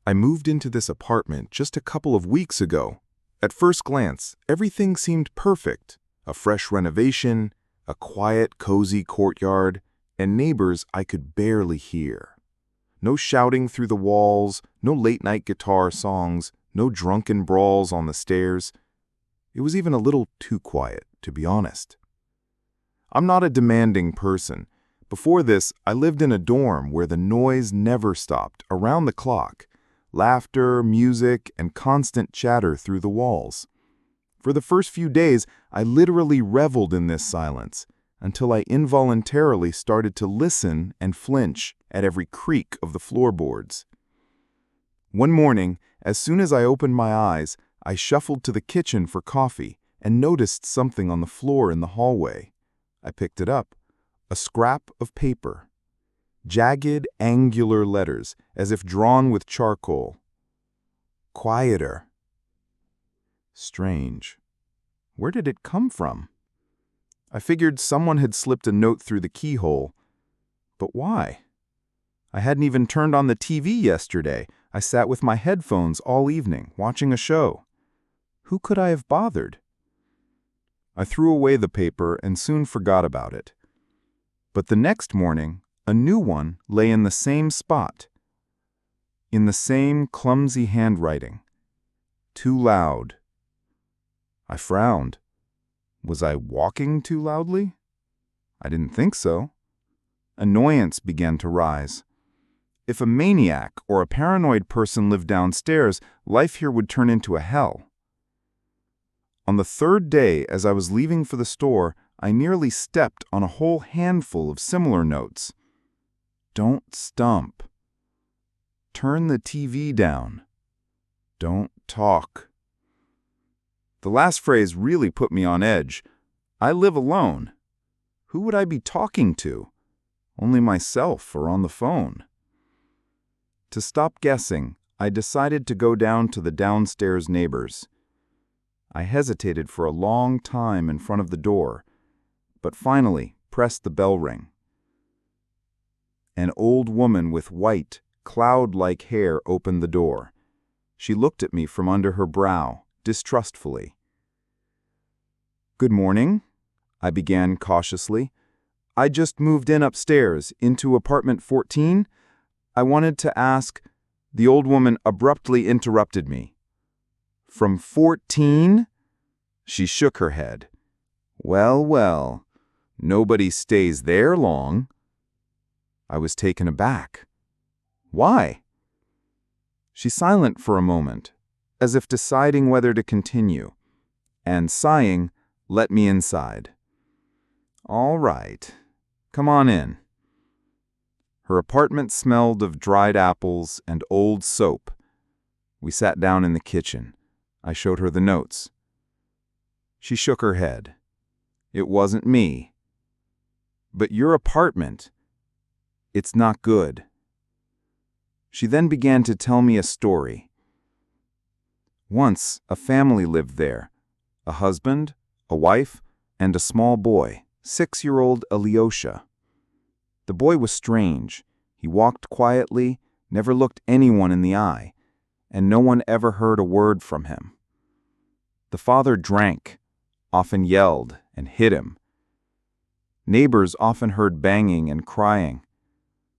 I moved into this apartment just a couple of weeks ago. At first glance, everything seemed perfect. A fresh renovation, a quiet, cozy courtyard, and neighbors I could barely hear. No shouting through the walls, no late-night guitar songs, no drunken brawls on the stairs. It was even a little too quiet, to be honest. I'm not a demanding person. Before this, I lived in a dorm where the noise never stopped, around the clock. Laughter, music, and constant chatter through the walls. For the first few days, I literally reveled in this silence, until I involuntarily started to listen and flinch at every creak of the floorboards. One morning, as soon as I opened my eyes, I shuffled to the kitchen for coffee and noticed something on the floor in the hallway. I picked it up, a scrap of paper. Jagged, angular letters, as if drawn with charcoal. Quieter. Strange. Where did it come from? I figured someone had slipped a note through the keyhole. But why? I hadn't even turned on the TV yesterday. I sat with my headphones all evening, watching a show. Who could I have bothered? I threw away the paper and soon forgot about it. But the next morning, a new one lay in the same spot, in the same clumsy handwriting. Too loud. I frowned. Was I walking too loudly? I didn't think so. Annoyance began to rise. If a maniac or a paranoid person lived downstairs, life here would turn into a hell. On the third day, as I was leaving for the store, I nearly stepped on a whole handful of similar notes. Don't stump. Turn the TV down. Don't talk. The last phrase really put me on edge. I live alone. Who would I be talking to? Only myself or on the phone. To stop guessing, I decided to go down to the downstairs neighbors. I hesitated for a long time in front of the door, but finally pressed the bell ring. An old woman with white, cloud-like hair opened the door. She looked at me from under her brow, distrustfully. "Good morning," I began cautiously. "I just moved in upstairs, into apartment 14. I wanted to ask—" The old woman abruptly interrupted me. "From 14? She shook her head. "Well, well, nobody stays there long." I was taken aback. "Why?" She silent for a moment, as if deciding whether to continue, and sighing, let me inside. "All right, come on in." Her apartment smelled of dried apples and old soap. We sat down in the kitchen. I showed her the notes. She shook her head. "It wasn't me." "But your apartment, it's not good." She then began to tell me a story. Once, a family lived there, a husband, a wife, and a small boy, 6-year-old Alyosha. The boy was strange. He walked quietly, never looked anyone in the eye, and no one ever heard a word from him. The father drank, often yelled, and hit him. Neighbors often heard banging and crying.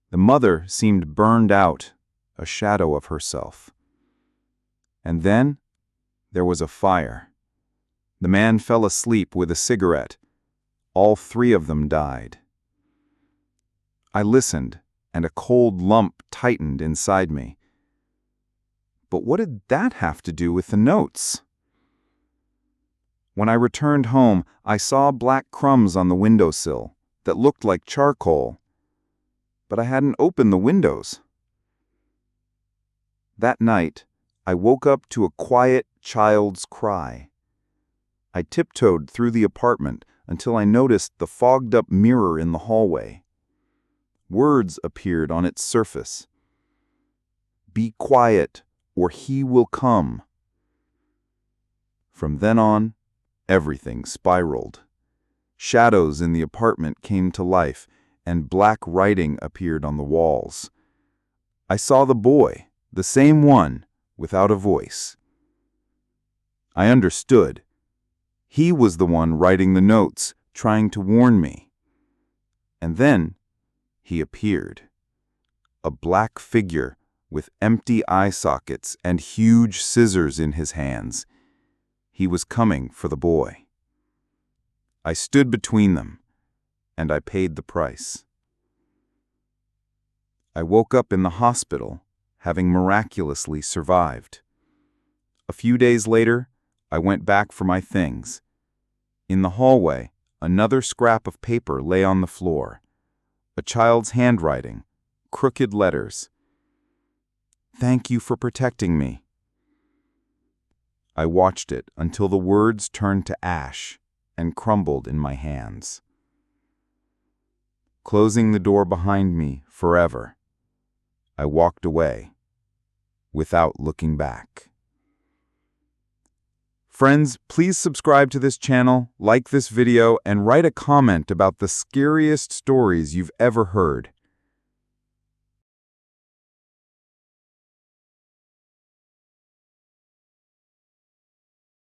The mother seemed burned out, a shadow of herself. And then there was a fire. The man fell asleep with a cigarette. All 3 of them died. I listened, and a cold lump tightened inside me. But what did that have to do with the notes? When I returned home, I saw black crumbs on the windowsill that looked like charcoal, but I hadn't opened the windows. That night, I woke up to a quiet child's cry. I tiptoed through the apartment until I noticed the fogged-up mirror in the hallway. Words appeared on its surface. "Be quiet, or he will come." From then on, everything spiraled. Shadows in the apartment came to life, and black writing appeared on the walls. I saw the boy, the same one, without a voice. I understood. He was the one writing the notes, trying to warn me. And then he appeared. A black figure with empty eye sockets and huge scissors in his hands. He was coming for the boy. I stood between them, and I paid the price. I woke up in the hospital, having miraculously survived. A few days later, I went back for my things. In the hallway, another scrap of paper lay on the floor. A child's handwriting, crooked letters. "Thank you for protecting me." I watched it until the words turned to ash and crumbled in my hands. Closing the door behind me forever, I walked away without looking back. Friends, please subscribe to this channel, like this video, and write a comment about the scariest stories you've ever heard.